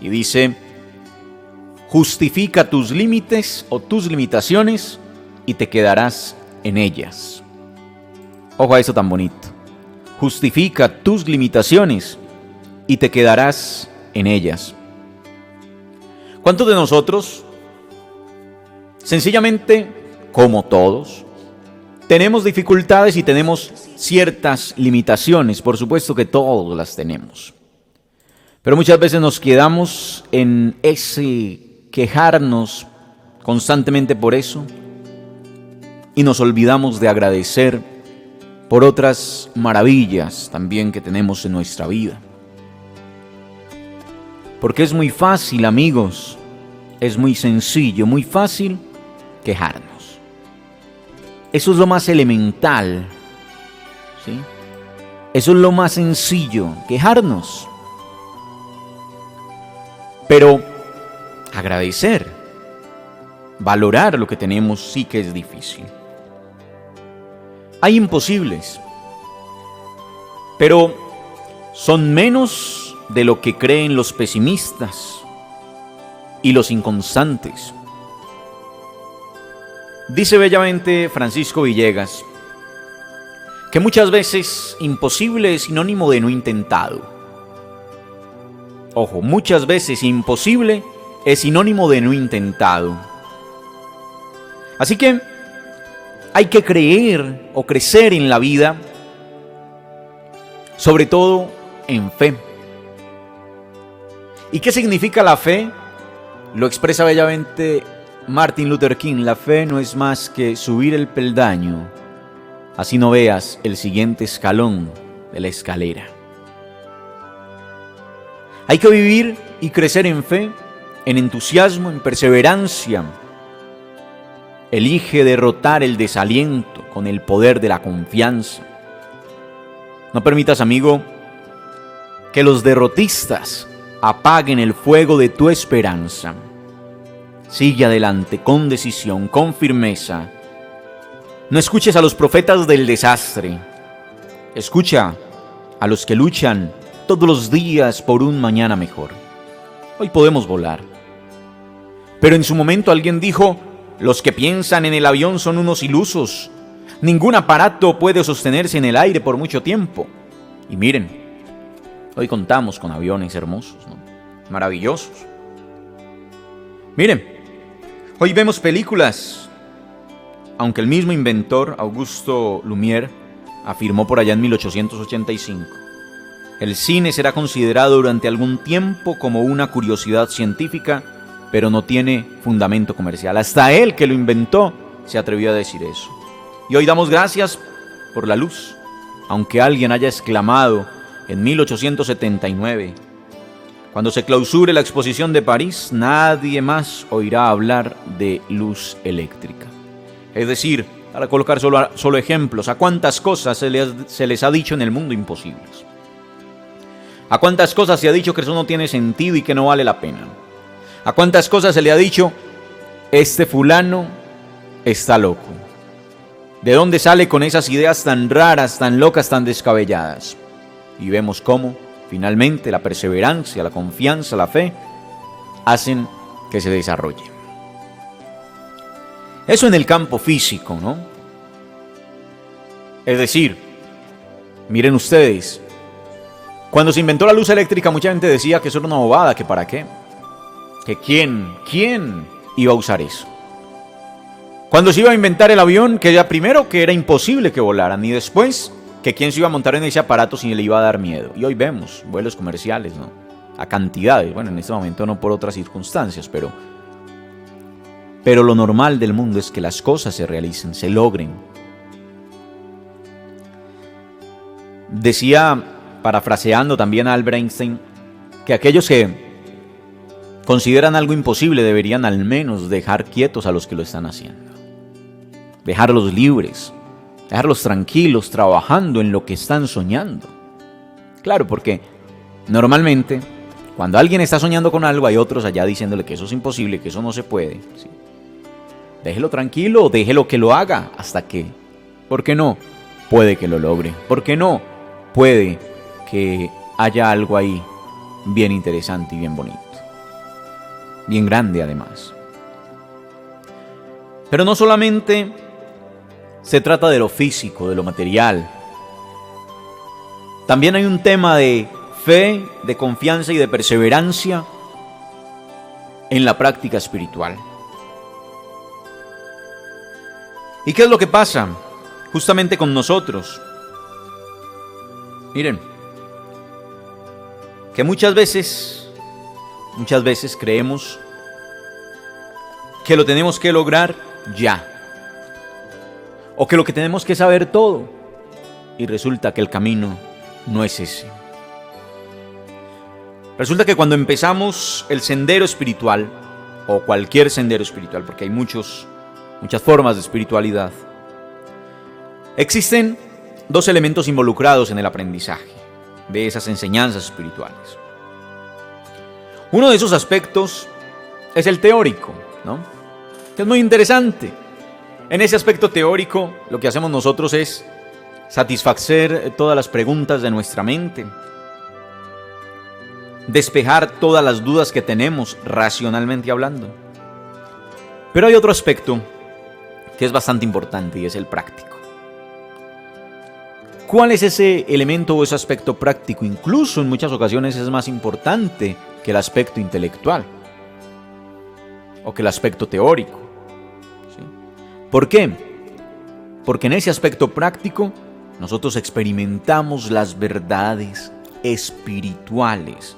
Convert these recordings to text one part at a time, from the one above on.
y dice: justifica tus límites o tus limitaciones y te quedarás en ellas. Ojo a eso tan bonito. Justifica tus limitaciones y te quedarás en ellas. ¿Cuántos de nosotros, sencillamente, como todos, tenemos dificultades y tenemos ciertas limitaciones? Por supuesto que todos las tenemos. Pero muchas veces nos quedamos en ese quejarnos constantemente por eso y nos olvidamos de agradecer por otras maravillas también que tenemos en nuestra vida. Porque es muy fácil, amigos, es muy sencillo, muy fácil quejarnos. Eso es lo más elemental, ¿sí? Eso es lo más sencillo, quejarnos. Pero agradecer, valorar lo que tenemos sí que es difícil. Hay imposibles, pero son menos de lo que creen los pesimistas y los inconstantes. Dice bellamente Francisco Villegas que muchas veces imposible es sinónimo de no intentado. Ojo, muchas veces imposible es sinónimo de no intentado. Así que hay que creer o crecer en la vida, sobre todo en fe. ¿Y qué significa la fe? Lo expresa bellamente Martin Luther King. La fe no es más que subir el peldaño, así no veas el siguiente escalón de la escalera. Hay que vivir y crecer en fe, en entusiasmo, en perseverancia. Elige derrotar el desaliento con el poder de la confianza. No permitas, amigo, que los derrotistas apaguen el fuego de tu esperanza. Sigue adelante con decisión, con firmeza. No escuches a los profetas del desastre. Escucha a los que luchan todos los días por un mañana mejor. Hoy podemos volar. Pero en su momento alguien dijo: los que piensan en el avión son unos ilusos. Ningún aparato puede sostenerse en el aire por mucho tiempo. Y miren, hoy contamos con aviones hermosos, ¿no? Maravillosos. Miren, hoy vemos películas, aunque el mismo inventor, Augusto Lumière, afirmó por allá en 1885, el cine será considerado durante algún tiempo como una curiosidad científica, pero no tiene fundamento comercial. Hasta él, que lo inventó, se atrevió a decir eso. Y hoy damos gracias por la luz, aunque alguien haya exclamado en 1879, cuando se clausure la exposición de París, nadie más oirá hablar de luz eléctrica. Es decir, para colocar solo ejemplos, ¿a cuántas cosas se les ha dicho en el mundo imposibles? ¿A cuántas cosas se ha dicho que eso no tiene sentido y que no vale la pena? ¿A cuántas cosas se le ha dicho: este fulano está loco? ¿De dónde sale con esas ideas tan raras, tan locas, tan descabelladas? Y vemos cómo, finalmente, la perseverancia, la confianza, la fe, hacen que se desarrolle. Eso en el campo físico, ¿no? Es decir, miren ustedes, cuando se inventó la luz eléctrica, mucha gente decía que eso era una bobada, que para qué. Que ¿quién iba a usar eso? Cuando se iba a inventar el avión, que ya primero que era imposible que volaran, y después que quién se iba a montar en ese aparato si le iba a dar miedo. Y hoy vemos vuelos comerciales, ¿no? A cantidades, bueno, en este momento no por otras circunstancias, pero lo normal del mundo es que las cosas se realicen, se logren. Decía, parafraseando también a Albert Einstein, que aquellos que consideran algo imposible deberían al menos dejar quietos a los que lo están haciendo. Dejarlos libres, dejarlos tranquilos, trabajando en lo que están soñando. Claro, porque normalmente cuando alguien está soñando con algo, hay otros allá diciéndole que eso es imposible, que eso no se puede. ¿Sí? Déjelo tranquilo, déjelo que lo haga hasta que, ¿por qué no? Puede que lo logre. ¿Por qué no? Puede que haya algo ahí bien interesante y bien bonito. bien grande además. Pero no solamente se trata de lo físico, de lo material. También hay un tema de fe, de confianza y de perseverancia en la práctica espiritual. ¿Y qué es lo que pasa justamente con nosotros? Miren, que muchas veces creemos que lo tenemos que lograr ya, o que lo que tenemos que saber todo, y resulta que el camino no es ese. Resulta que cuando empezamos el sendero espiritual, o cualquier sendero espiritual, porque hay muchas formas de espiritualidad, existen dos elementos involucrados en el aprendizaje de esas enseñanzas espirituales. Uno de esos aspectos es el teórico, ¿no? Que es muy interesante. En ese aspecto teórico, lo que hacemos nosotros es satisfacer todas las preguntas de nuestra mente, despejar todas las dudas que tenemos racionalmente hablando. Pero hay otro aspecto que es bastante importante y es el práctico. ¿Cuál es ese elemento o ese aspecto práctico? Incluso en muchas ocasiones es más importante que el aspecto intelectual o que el aspecto teórico. ¿Sí? ¿Por qué? Porque en ese aspecto práctico nosotros experimentamos las verdades espirituales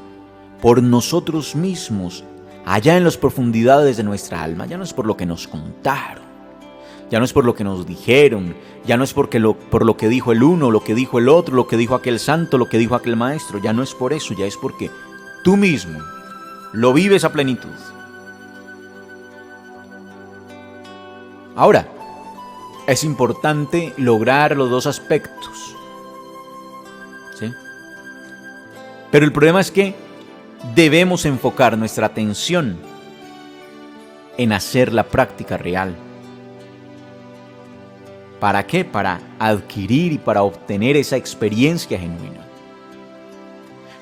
por nosotros mismos, allá en las profundidades de nuestra alma. Ya no es por lo que nos contaron, ya no es por lo que nos dijeron, ya no es por lo que dijo el uno, lo que dijo el otro, lo que dijo aquel santo, lo que dijo aquel maestro. Ya no es por eso, ya es porque tú mismo lo vives a plenitud. Ahora, es importante lograr los dos aspectos, ¿sí? Pero el problema es que debemos enfocar nuestra atención en hacer la práctica real. ¿Para qué? Para adquirir y para obtener esa experiencia genuina.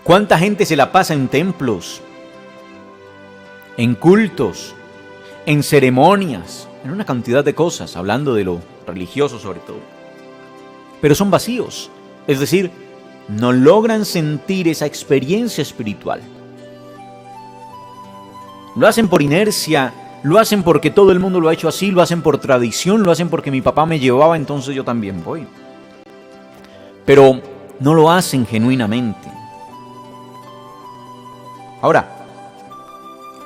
¿Cuánta gente se la pasa en templos, en cultos, en ceremonias, en una cantidad de cosas, hablando de lo religioso sobre todo? Pero son vacíos, es decir, no logran sentir esa experiencia espiritual. Lo hacen por inercia, lo hacen porque todo el mundo lo ha hecho así, lo hacen por tradición, lo hacen porque mi papá me llevaba, entonces yo también voy. Pero no lo hacen genuinamente. Ahora,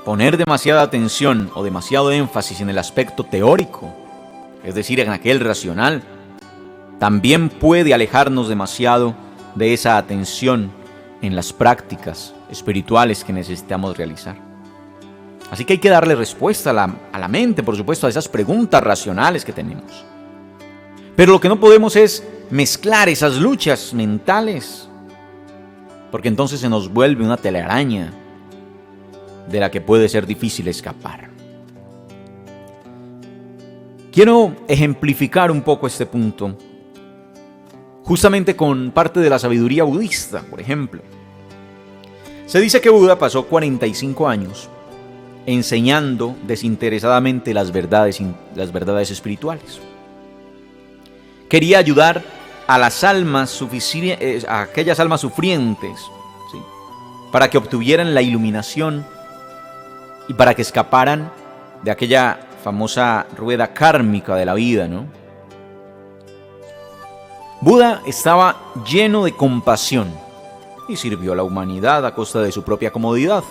poner demasiada atención o demasiado énfasis en el aspecto teórico, es decir, en aquel racional, también puede alejarnos demasiado de esa atención en las prácticas espirituales que necesitamos realizar. Así que hay que darle respuesta a la mente, por supuesto, a esas preguntas racionales que tenemos. Pero lo que no podemos es mezclar esas luchas mentales, porque entonces se nos vuelve una telaraña de la que puede ser difícil escapar. Quiero ejemplificar un poco este punto, justamente con parte de la sabiduría budista, por ejemplo. Se dice que Buda pasó 45 años enseñando desinteresadamente las verdades espirituales. Quería ayudar a las almas a aquellas almas sufrientes, ¿sí?, para que obtuvieran la iluminación y para que escaparan de aquella famosa rueda kármica de la vida, ¿no? Buda estaba lleno de compasión y sirvió a la humanidad a costa de su propia comodidad.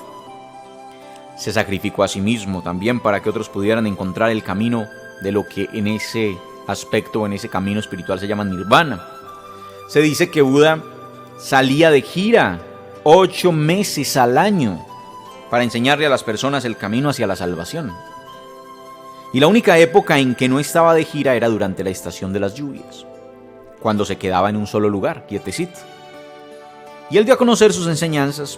Se sacrificó a sí mismo también para que otros pudieran encontrar el camino de lo que en ese aspecto, en ese camino espiritual se llama nirvana. Se dice que Buda salía de gira 8 meses al año para enseñarle a las personas el camino hacia la salvación. Y la única época en que no estaba de gira era durante la estación de las lluvias, cuando se quedaba en un solo lugar, quietecito. Y él dio a conocer sus enseñanzas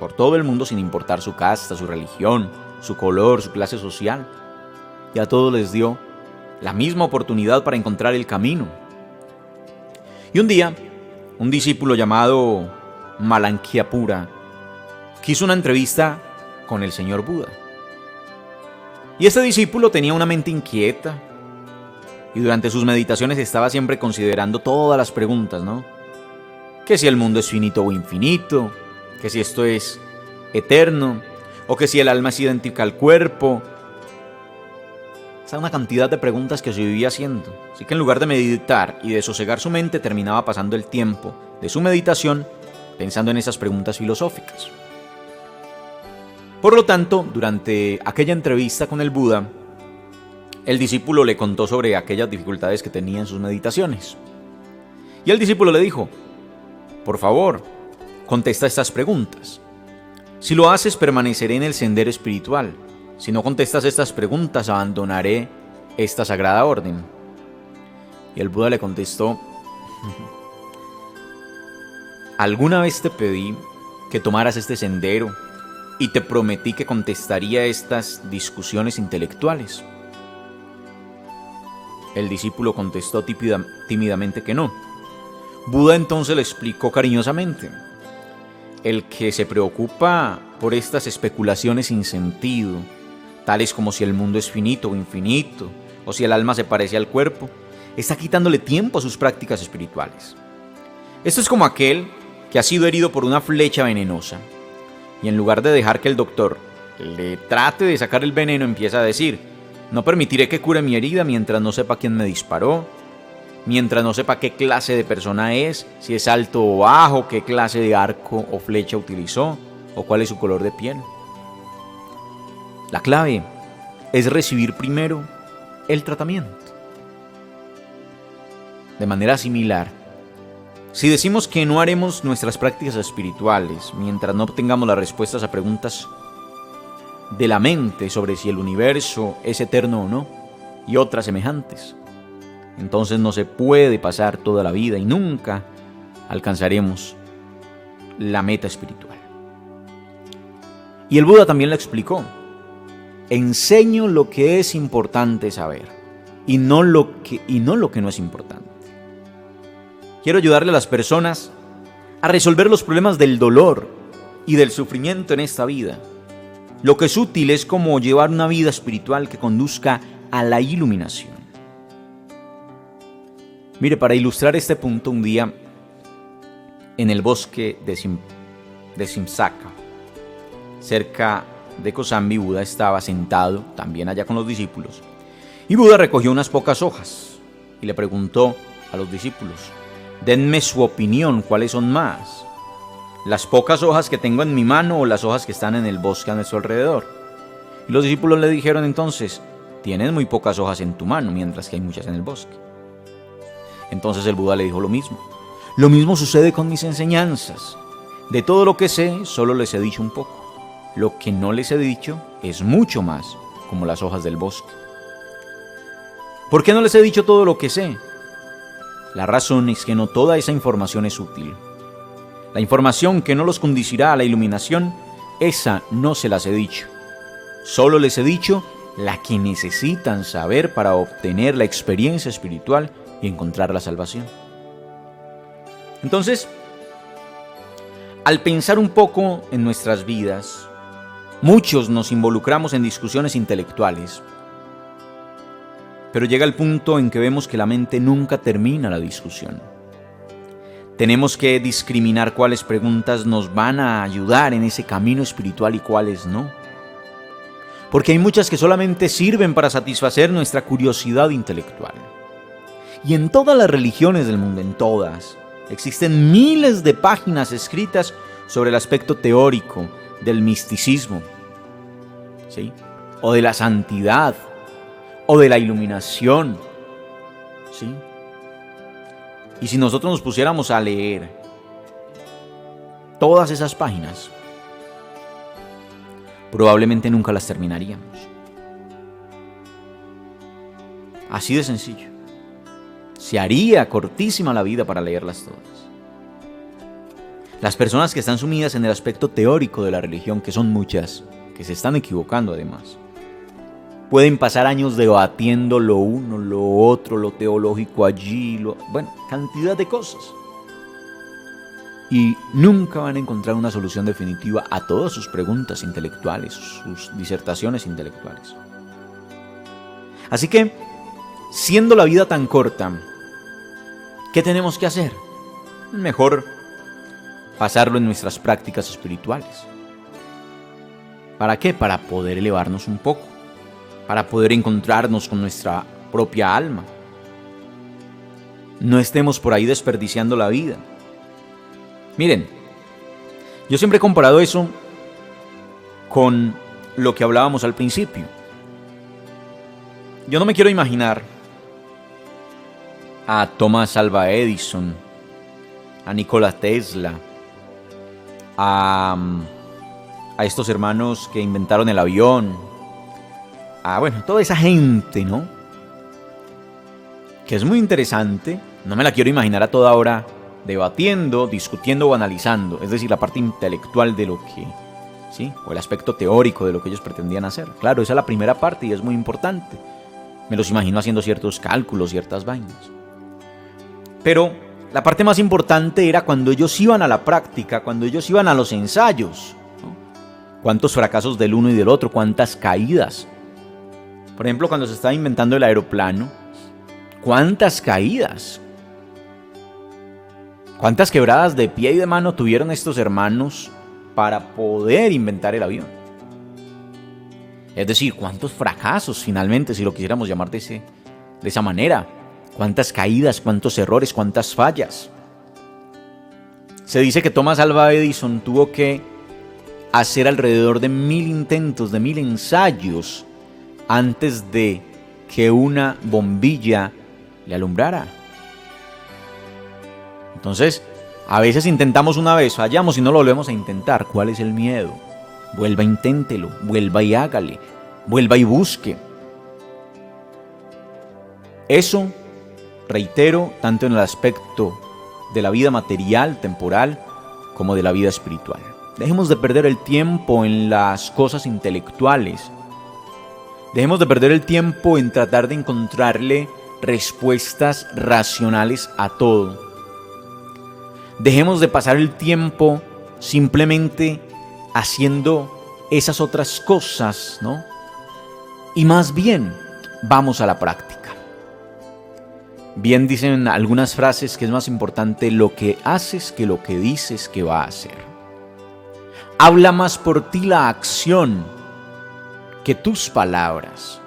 por todo el mundo sin importar su casta, su religión, su color, su clase social. Y a todos les dio la misma oportunidad para encontrar el camino. Y un día, un discípulo llamado Malankhyapura quiso una entrevista con el señor Buda. Y este discípulo tenía una mente inquieta y durante sus meditaciones estaba siempre considerando todas las preguntas, ¿no? Que si el mundo es finito o infinito, que si esto es eterno, o que si el alma es idéntica al cuerpo. Esa una cantidad de preguntas que se vivía haciendo. Así que en lugar de meditar y de sosegar su mente, terminaba pasando el tiempo de su meditación pensando en esas preguntas filosóficas. Por lo tanto, durante aquella entrevista con el Buda, el discípulo le contó sobre aquellas dificultades que tenía en sus meditaciones. Y el discípulo le dijo: por favor, contesta estas preguntas. Si lo haces, permaneceré en el sendero espiritual. Si no contestas estas preguntas, abandonaré esta sagrada orden. Y el Buda le contestó: ¿alguna vez te pedí que tomaras este sendero y te prometí que contestaría estas discusiones intelectuales? El discípulo contestó tímidamente que no. Buda entonces le explicó cariñosamente: el que se preocupa por estas especulaciones sin sentido, tales como si el mundo es finito o infinito, o si el alma se parece al cuerpo, está quitándole tiempo a sus prácticas espirituales. Esto es como aquel que ha sido herido por una flecha venenosa, y en lugar de dejar que el doctor le trate de sacar el veneno, empieza a decir: no permitiré que cure mi herida mientras no sepa quién me disparó, mientras no sepa qué clase de persona es, si es alto o bajo, qué clase de arco o flecha utilizó, o cuál es su color de piel. La clave es recibir primero el tratamiento. De manera similar, si decimos que no haremos nuestras prácticas espirituales mientras no obtengamos las respuestas a preguntas de la mente sobre si el universo es eterno o no, y otras semejantes, entonces no se puede pasar toda la vida y nunca alcanzaremos la meta espiritual. Y el Buda también lo explicó: enseño lo que es importante saber y no lo que no es importante. Quiero ayudarle a las personas a resolver los problemas del dolor y del sufrimiento en esta vida. Lo que es útil es como llevar una vida espiritual que conduzca a la iluminación. Mire, para ilustrar este punto, un día en el bosque de Simsaka, cerca de Kosambi, Buda estaba sentado también allá con los discípulos, y Buda recogió unas pocas hojas y le preguntó a los discípulos: denme su opinión, ¿cuáles son más? ¿Las pocas hojas que tengo en mi mano o las hojas que están en el bosque a nuestro alrededor? Y los discípulos le dijeron entonces: tienes muy pocas hojas en tu mano, mientras que hay muchas en el bosque. Entonces el Buda le dijo lo mismo: lo mismo sucede con mis enseñanzas. De todo lo que sé, solo les he dicho un poco. Lo que no les he dicho es mucho más, como las hojas del bosque. ¿Por qué no les he dicho todo lo que sé? La razón es que no toda esa información es útil. La información que no los conducirá a la iluminación, esa no se las he dicho. Solo les he dicho la que necesitan saber para obtener la experiencia espiritual y encontrar la salvación. Entonces, al pensar un poco en nuestras vidas, muchos nos involucramos en discusiones intelectuales, pero llega el punto en que vemos que la mente nunca termina la discusión. Tenemos que discriminar cuáles preguntas nos van a ayudar en ese camino espiritual y cuáles no. Porque hay muchas que solamente sirven para satisfacer nuestra curiosidad intelectual. Y en todas las religiones del mundo, en todas, existen miles de páginas escritas sobre el aspecto teórico del misticismo, ¿sí? O de la santidad, o de la iluminación, ¿sí? Y si nosotros nos pusiéramos a leer todas esas páginas, probablemente nunca las terminaríamos. Así de sencillo. Se haría cortísima la vida para leerlas todas. Las personas que están sumidas en el aspecto teórico de la religión, que son muchas, que se están equivocando además, pueden pasar años debatiendo lo uno, lo otro, lo teológico allí, cantidad de cosas. Y nunca van a encontrar una solución definitiva a todas sus preguntas intelectuales, sus disertaciones intelectuales. Así que, siendo la vida tan corta, ¿qué tenemos que hacer? Mejor pasarlo en nuestras prácticas espirituales. ¿Para qué? Para poder elevarnos un poco, para poder encontrarnos con nuestra propia alma. No estemos por ahí desperdiciando la vida. Miren, yo siempre he comparado eso con lo que hablábamos al principio. Yo no me quiero imaginar a Thomas Alva Edison, a Nikola Tesla, a estos hermanos que inventaron el avión, toda esa gente, ¿no? Que es muy interesante. No me la quiero imaginar a toda hora debatiendo, discutiendo o analizando, es decir, la parte intelectual de lo que, ¿sí? O el aspecto teórico de lo que ellos pretendían hacer. Claro, esa es la primera parte y es muy importante. Me los imagino haciendo ciertos cálculos, ciertas vainas. Pero la parte más importante era cuando ellos iban a la práctica, cuando ellos iban a los ensayos, ¿no? Cuántos fracasos del uno y del otro, cuántas caídas. Por ejemplo, cuando se estaba inventando el aeroplano, cuántas caídas. ¿Cuántas quebradas de pie y de mano tuvieron estos hermanos para poder inventar el avión? Es decir, ¿cuántos fracasos finalmente, si lo quisiéramos llamar de esa manera? ¿Cuántas caídas, cuántos errores, cuántas fallas? Se dice que Thomas Alva Edison tuvo que hacer alrededor de 1000 intentos, de 1000 ensayos antes de que una bombilla le alumbrara. Entonces, a veces intentamos una vez, fallamos y no lo volvemos a intentar. ¿Cuál es el miedo? Vuelva, inténtelo, vuelva y hágale, vuelva y busque. Eso, reitero, tanto en el aspecto de la vida material, temporal, como de la vida espiritual. Dejemos de perder el tiempo en las cosas intelectuales. Dejemos de perder el tiempo en tratar de encontrarle respuestas racionales a todo. Dejemos de pasar el tiempo simplemente haciendo esas otras cosas, ¿no? Y más bien, vamos a la práctica. Bien dicen algunas frases que es más importante lo que haces que lo que dices que va a hacer. Habla más por ti la acción que tus palabras.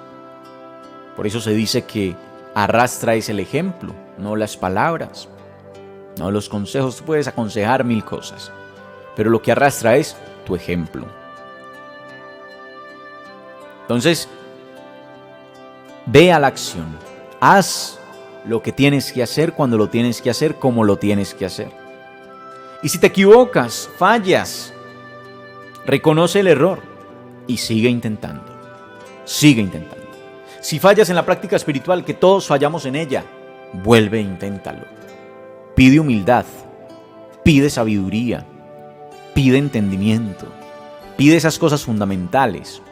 Por eso se dice que arrastra es el ejemplo, no las palabras. No, los consejos, tú puedes aconsejar 1000 cosas, pero lo que arrastra es tu ejemplo. Entonces, ve a la acción. Haz lo que tienes que hacer cuando lo tienes que hacer, como lo tienes que hacer. Y si te equivocas, fallas, reconoce el error y sigue intentando. Sigue intentando. Si fallas en la práctica espiritual, que todos fallamos en ella, vuelve e inténtalo. Pide humildad, pide sabiduría, pide entendimiento, pide esas cosas fundamentales.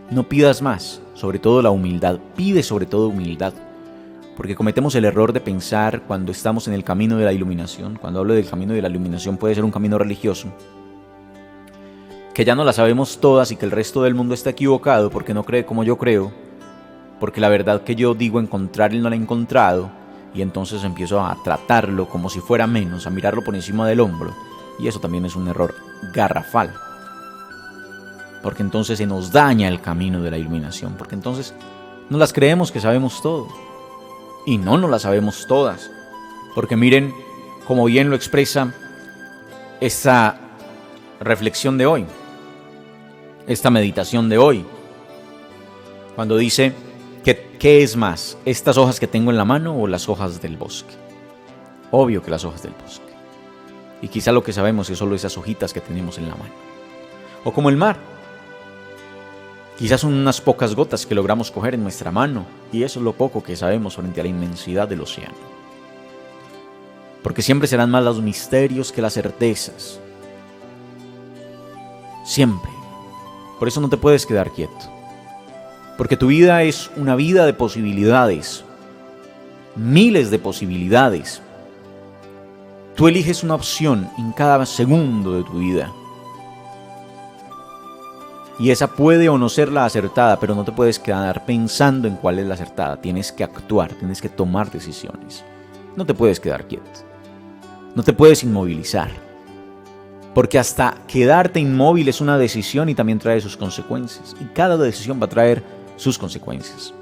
No pidas más, sobre todo la humildad. Pide sobre todo humildad, porque cometemos el error de pensar cuando estamos en el camino de la iluminación. Cuando hablo del camino de la iluminación, puede ser un camino religioso, que ya no la sabemos todas y que el resto del mundo está equivocado porque no cree como yo creo, porque la verdad que yo digo encontrar él no la ha encontrado. Y entonces empiezo a tratarlo como si fuera menos, a mirarlo por encima del hombro. Y eso también es un error garrafal. Porque entonces se nos daña el camino de la iluminación. Porque entonces nos las creemos que sabemos todo. Y no nos las sabemos todas. Porque miren como bien lo expresa esta reflexión de hoy. Esta meditación de hoy. Cuando dice... ¿Qué es más? ¿Estas hojas que tengo en la mano o las hojas del bosque? Obvio que las hojas del bosque. Y quizá lo que sabemos es solo esas hojitas que tenemos en la mano. O como el mar. Quizás son unas pocas gotas que logramos coger en nuestra mano. Y eso es lo poco que sabemos frente a la inmensidad del océano. Porque siempre serán más los misterios que las certezas. Siempre. Por eso no te puedes quedar quieto. Porque tu vida es una vida de posibilidades, miles de posibilidades. Tú eliges una opción en cada segundo de tu vida. Y esa puede o no ser la acertada, pero no te puedes quedar pensando en cuál es la acertada. Tienes que actuar, tienes que tomar decisiones. No te puedes quedar quieto. No te puedes inmovilizar. Porque hasta quedarte inmóvil es una decisión y también trae sus consecuencias. Y cada decisión va a traer sus consecuencias.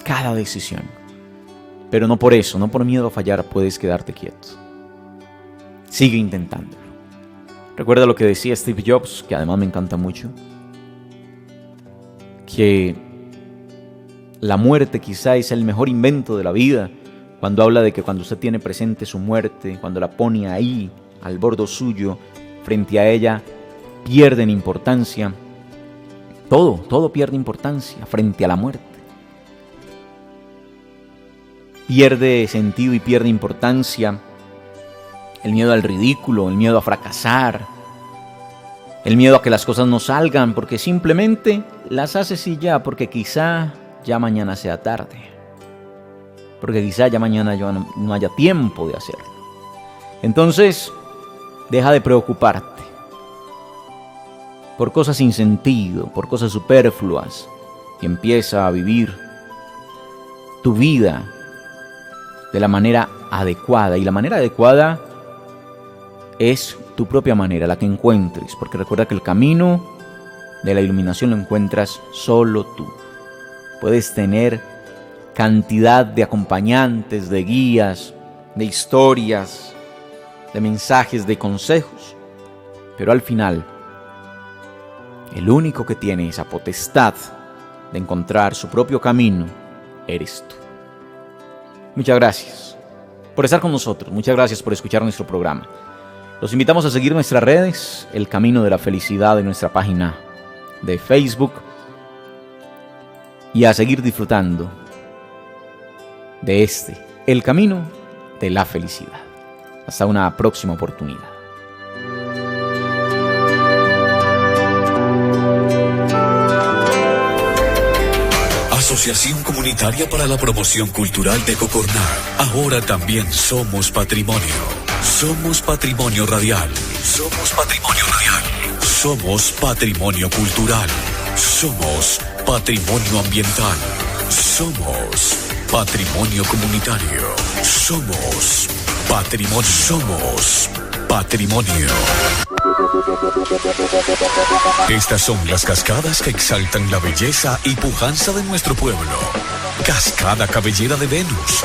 Cada decisión. Pero no por eso, no por miedo a fallar, puedes quedarte quieto. Sigue intentándolo. Recuerda lo que decía Steve Jobs, que además me encanta mucho, que la muerte quizá es el mejor invento de la vida, cuando habla de que cuando usted tiene presente su muerte, cuando la pone ahí, al borde suyo, frente a ella, pierden importancia. Todo pierde importancia frente a la muerte. Pierde sentido y pierde importancia el miedo al ridículo, el miedo a fracasar, el miedo a que las cosas no salgan, porque simplemente las haces y ya, porque quizá ya mañana sea tarde, porque quizá ya mañana ya no haya tiempo de hacerlo. Entonces, deja de preocuparte por cosas sin sentido, por cosas superfluas, y empieza a vivir tu vida de la manera adecuada. Y la manera adecuada es tu propia manera, la que encuentres, porque recuerda que el camino de la iluminación lo encuentras solo tú. Puedes tener cantidad de acompañantes, de guías, de historias, de mensajes, de consejos, pero al final, el único que tiene esa potestad de encontrar su propio camino eres tú. Muchas gracias por estar con nosotros, muchas gracias por escuchar nuestro programa. Los invitamos a seguir nuestras redes, El Camino de la Felicidad, en nuestra página de Facebook, y a seguir disfrutando de El Camino de la Felicidad. Hasta una próxima oportunidad. Asociación Comunitaria para la Promoción Cultural de Cocorná. Ahora también somos patrimonio. Somos patrimonio radial. Somos patrimonio radial. Somos patrimonio cultural. Somos patrimonio ambiental. Somos patrimonio comunitario. Somos patrimonio. Somos patrimonio. Estas son las cascadas que exaltan la belleza y pujanza de nuestro pueblo. Cascada Cabellera de Venus.